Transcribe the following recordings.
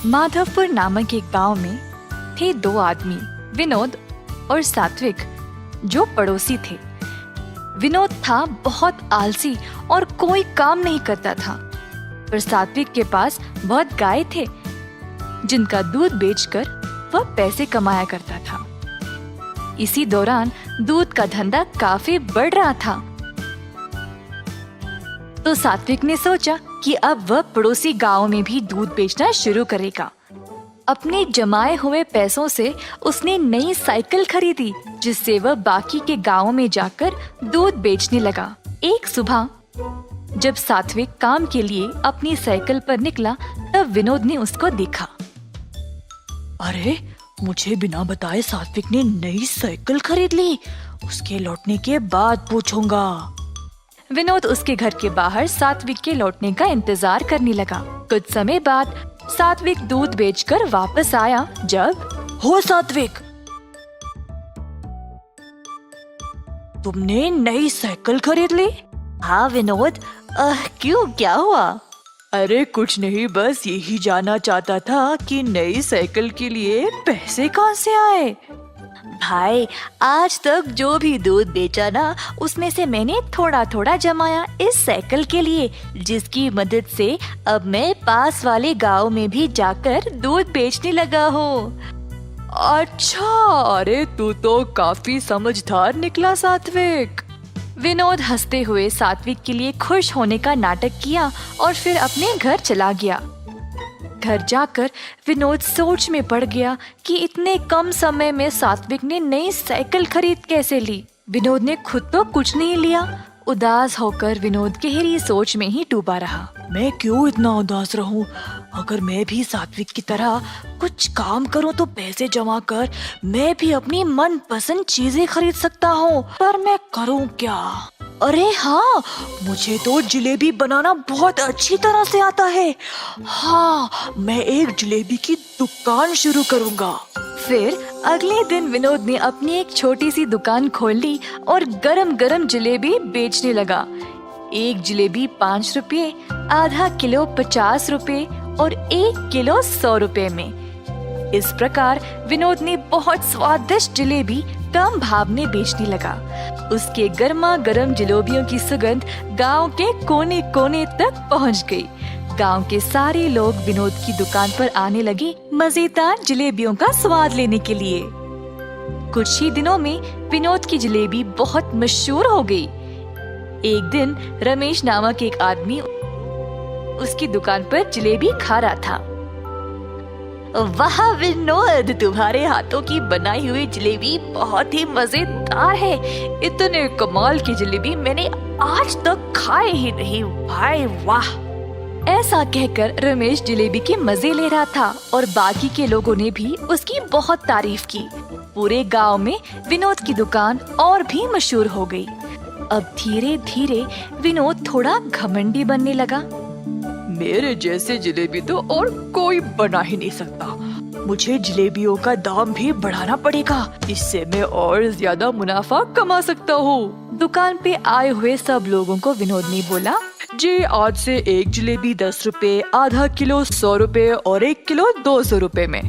माधवपुर नामक एक गांव में थे दो आदमी, विनोद और सात्विक, जो पड़ोसी थे। विनोद था बहुत आलसी और कोई काम नहीं करता था, पर सात्विक के पास बहुत गाय थे, जिनका दूध बेचकर वह पैसे कमाया करता था। इसी दौरान दूध का धंधा काफी बढ़ रहा था, तो सात्विक ने सोचा कि अब वह पड़ोसी गांव में भी दूध बेचना शुरू करेगा। अपने जमाए हुए पैसों से उसने नई साइकिल खरीदी, जिससे वह बाकी के गांवों में जाकर दूध बेचने लगा। एक सुबह जब सात्विक काम के लिए अपनी साइकिल पर निकला, तब विनोद ने उसको देखा। अरे, मुझे बिना बताए सात्विक ने नई साइकिल खरीद ली। उसके लौटने के बाद पूछूंगा। विनोद उसके घर के बाहर सात्विक के लौटने का इंतजार करने लगा। कुछ समय बाद सात्विक दूध बेचकर वापस आया। जब हो सात्विक, तुमने नई साइकिल खरीद ली? हाँ विनोद, क्यों, क्या हुआ? अरे कुछ नहीं, बस यही जानना चाहता था कि नई साइकिल के लिए पैसे कहाँ से आए। भाई, आज तक जो भी दूध बेचा ना, उसमें से मैंने थोड़ा थोड़ा जमाया इस साइकिल के लिए, जिसकी मदद से अब मैं पास वाले गांव में भी जाकर दूध बेचने लगा हूँ। अच्छा, अरे तू तो काफी समझदार निकला सात्विक। विनोद हंसते हुए सात्विक के लिए खुश होने का नाटक किया और फिर अपने घर चला गया। घर जाकर विनोद सोच में पड़ गया कि इतने कम समय में सात्विक ने नई साइकिल खरीद कैसे ली। विनोद ने खुद तो कुछ नहीं लिया। उदास होकर विनोद गहरी सोच में ही डूबा रहा। मैं क्यों इतना उदास रहूं? अगर मैं भी सात्विक की तरह कुछ काम करूं तो पैसे जमा कर मैं भी अपनी मनपसंद चीजें खरीद सकता हूं, पर मैं करूं क्या? अरे हाँ, मुझे तो जलेबी बनाना बहुत अच्छी तरह से आता है। हाँ, मैं एक जलेबी की दुकान शुरू करूंगा। फिर अगले दिन विनोद ने अपनी एक छोटी सी दुकान खोल ली और गरम गरम जलेबी बेचने लगा। एक जलेबी 5 रुपए, आधा किलो 50 रुपए और 1 किलो 100 रुपए में। इस प्रकार विनोद ने बहुत स्वादिष्ट जलेबी कम भाव में बेचने लगा। उसके गर्मा गर्म जलेबियों की सुगंध गांव के कोने कोने तक पहुंच गई। गांव के सारे लोग विनोद की दुकान पर आने लगे मजेदार जलेबियों का स्वाद लेने के लिए। कुछ ही दिनों में विनोद की जलेबी बहुत मशहूर हो गई। एक दिन रमेश नामक एक आदमी उसकी दुकान पर जलेबी खा रहा था। वाह विनोद, तुम्हारे हाथों की बनाई हुई जलेबी बहुत ही मजेदार है। इतने कमाल की जलेबी मैंने आज तक खाए ही नहीं। भाई वाह! ऐसा कहकर रमेश जलेबी के मजे ले रहा था और बाकी के लोगों ने भी उसकी बहुत तारीफ की। पूरे गांव में विनोद की दुकान और भी मशहूर हो गई। अब धीरे धीरे विनोद थोड़ा घमंडी बनने लगा। मेरे जैसे जलेबी तो और कोई बना ही नहीं सकता। मुझे जलेबियों का दाम भी बढ़ाना पड़ेगा, इससे मैं और ज्यादा मुनाफा कमा सकता हूँ। दुकान पे आए हुए सब लोगों को विनोद ने बोला, जी, आज से एक जलेबी 10 रुपए, आधा किलो 100 रुपए और 1 किलो 200 रुपए में।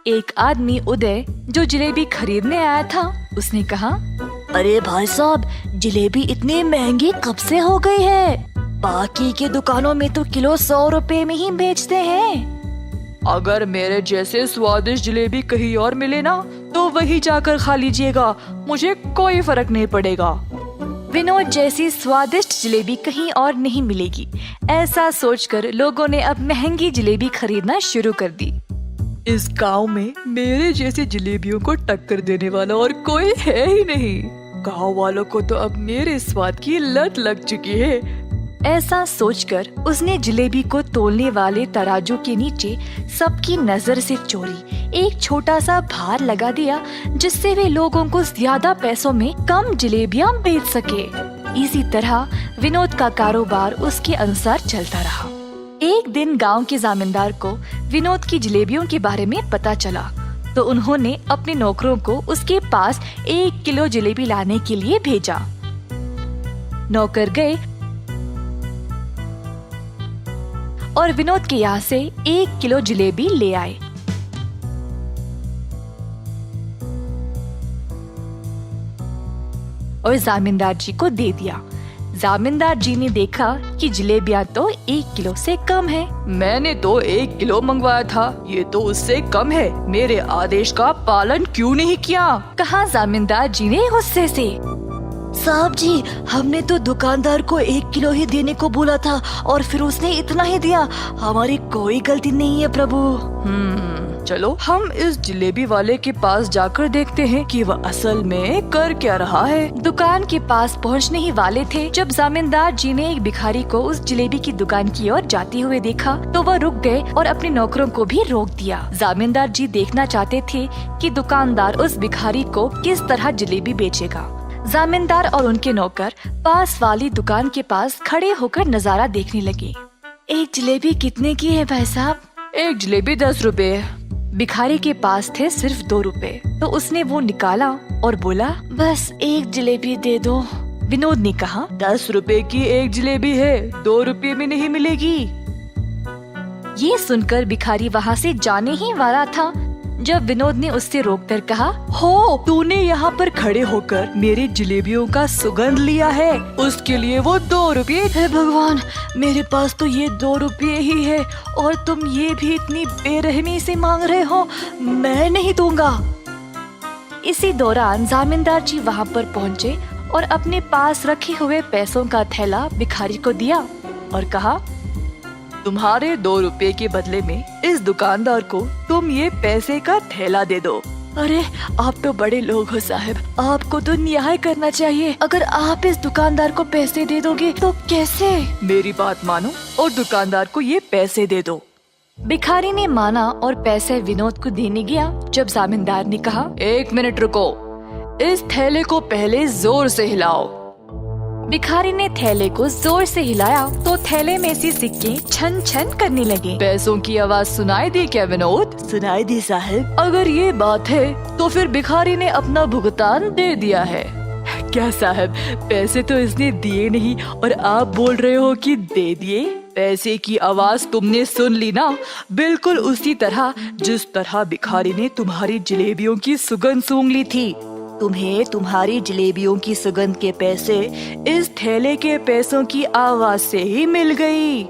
एक आदमी उदय, जो जलेबी खरीदने आया था, उसने कहा, अरे भाई साहब, जलेबी इतनी महंगी कब से हो गई है? बाकी के दुकानों में तो किलो 100 रुपए में ही बेचते हैं। अगर मेरे जैसे स्वादिष्ट जलेबी कहीं और मिले ना, तो वही जाकर खा लीजिएगा, मुझे कोई फर्क नहीं पड़ेगा। विनोद जैसी स्वादिष्ट जलेबी कहीं और नहीं मिलेगी, ऐसा सोचकर लोगों ने अब महंगी जलेबी खरीदना शुरू कर दी। इस गांव में मेरे जैसे जलेबियों को टक्कर देने वाला और कोई है ही नहीं। गांव वालों को तो अब मेरे स्वाद की लत लग चुकी है। ऐसा सोचकर उसने जलेबी को तोलने वाले तराजू के नीचे सबकी नजर से चोरी एक छोटा सा भार लगा दिया, जिससे वे लोगों को ज्यादा पैसों में कम जलेबियां बेच सके। इसी तरह विनोद का कारोबार उसके अनुसार चलता रहा। एक दिन गांव के जमींदार को विनोद की जलेबियों के बारे में पता चला, तो उन्होंने अपने नौकरों को उसके पास 1 किलो जलेबी लाने के लिए भेजा। नौकर गए और विनोद के यहाँ से 1 किलो जलेबी ले आए। और जामींदार जी को दे दिया। जामींदार जी ने देखा कि जलेबियाँ तो 1 किलो से कम है। मैंने तो 1 किलो मंगवाया था, ये तो उससे कम है। मेरे आदेश का पालन क्यों नहीं किया? कहा जामींदार जी ने गुस्से से। साहब जी, हमने तो दुकानदार को 1 किलो ही देने को बोला था और फिर उसने इतना ही दिया। हमारी कोई गलती नहीं है प्रभु। चलो हम इस जलेबी वाले के पास जाकर देखते हैं कि वह असल में कर क्या रहा है। दुकान के पास पहुंचने ही वाले थे जब जामींदार जी ने एक भिखारी को उस जलेबी की दुकान की ओर जाते हुए देखा तो वह रुक गए और अपने नौकरों को भी रोक दिया। जामींदार जी देखना चाहते थे कि दुकानदार उस भिखारी को किस तरह जलेबी बेचेगा। जामींदार और उनके नौकर पास वाली दुकान के पास खड़े होकर नजारा देखने लगे। एक जलेबी कितने की है भाई साहब? एक जलेबी 10 रुपए। भिखारी के पास थे सिर्फ 2 रुपए, तो उसने वो निकाला और बोला, बस एक जलेबी दे दो। विनोद ने कहा, 10 रुपए की एक जलेबी है, 2 रुपए में नहीं मिलेगी। ये सुनकर भिखारी वहाँ से जाने ही वाला था जब विनोद ने उससे रोककर कहा, हो, तूने यहाँ पर खड़े होकर मेरी जलेबियों का सुगंध लिया है, उसके लिए वो 2 रुपए। हे भगवान, मेरे पास तो ये 2 रुपये ही है और तुम ये भी इतनी बेरहमी से मांग रहे हो। मैं नहीं दूंगा। इसी दौरान जामींदार जी वहाँ पर पहुँचे और अपने पास रखे हुए पैसों का थैला भिखारी को दिया और कहा, तुम्हारे 2 रुपए के बदले में इस दुकानदार को तुम ये पैसे का थैला दे दो। अरे आप तो बड़े लोग हो साहब, आपको तो न्याय करना चाहिए। अगर आप इस दुकानदार को पैसे दे दोगे तो कैसे? मेरी बात मानो और दुकानदार को ये पैसे दे दो। भिखारी ने माना और पैसे विनोद को देने गया जब जामींदार ने कहा, 1 मिनट रुको, इस थैले को पहले जोर से हिलाओ। भिखारी ने थैले को जोर से हिलाया तो थैले में से सिक्के छन छन करने लगे। पैसों की आवाज सुनाई दी क्या विनोद? सुनाई दी साहब। अगर ये बात है तो फिर भिखारी ने अपना भुगतान दे दिया है। क्या साहब, पैसे तो इसने दिए नहीं और आप बोल रहे हो कि दे दिए? पैसे की आवाज तुमने सुन ली ना, बिल्कुल उसी तरह जिस तरह भिखारी ने तुम्हारी जलेबियों की सुगंध सूंघ ली थी। तुम्हें तुम्हारी जलेबियों की सुगंध के पैसे इस थैले के पैसों की आवाज से ही मिल गई।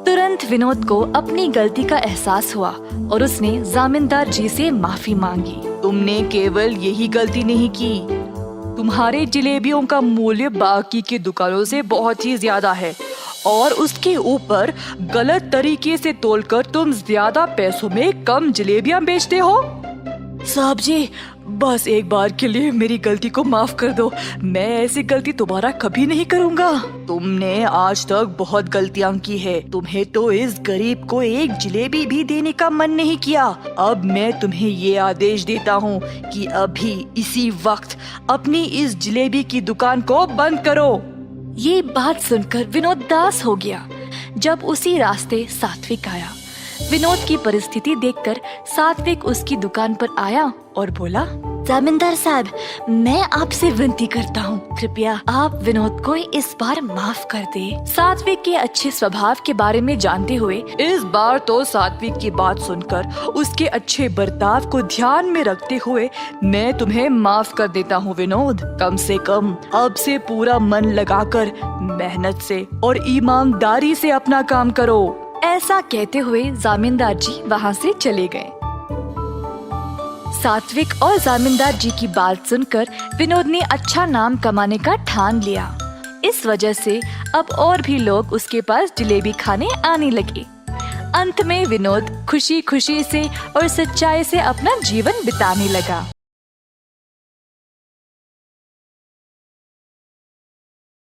तुरंत विनोद को अपनी गलती का एहसास हुआ और उसने जामींदार जी से माफी मांगी। तुमने केवल यही गलती नहीं की, तुम्हारे जलेबियों का मूल्य बाकी की दुकानों से बहुत ही ज्यादा है और उसके ऊपर गलत तरीके से तोलकर तुम ज्यादा पैसों में कम जलेबियां बेचते हो। साहब जी, बस एक बार के लिए मेरी गलती को माफ कर दो। मैं ऐसी गलती दोबारा कभी नहीं करूँगा। तुमने आज तक बहुत गलतियाँ की है। तुम्हें तो इस गरीब को एक जलेबी भी देने का मन नहीं किया। अब मैं तुम्हें ये आदेश देता हूँ कि अभी इसी वक्त अपनी इस जलेबी की दुकान को बंद करो। ये बात सुनकर विनोद दास हो गया। जब उसी रास्ते सात्विक आया, विनोद की परिस्थिति देखकर सात्विक उसकी दुकान पर आया और बोला, जामींदार साहब, मैं आपसे विनती करता हूँ, कृपया आप विनोद को इस बार माफ कर दे। सात्विक के अच्छे स्वभाव के बारे में जानते हुए इस बार तो सात्विक की बात सुनकर उसके अच्छे बर्ताव को ध्यान में रखते हुए मैं तुम्हें माफ कर देता हूँ विनोद। कम से कम अब से पूरा मन लगाकर मेहनत से और ईमानदारी से अपना काम करो। ऐसा कहते हुए जामींदार जी वहाँ से चले गए। सात्विक और जामींदार जी की बात सुनकर विनोद ने अच्छा नाम कमाने का ठान लिया। इस वजह से अब और भी लोग उसके पास जलेबी खाने आने लगे। अंत में विनोद खुशी खुशी से और सच्चाई से अपना जीवन बिताने लगा।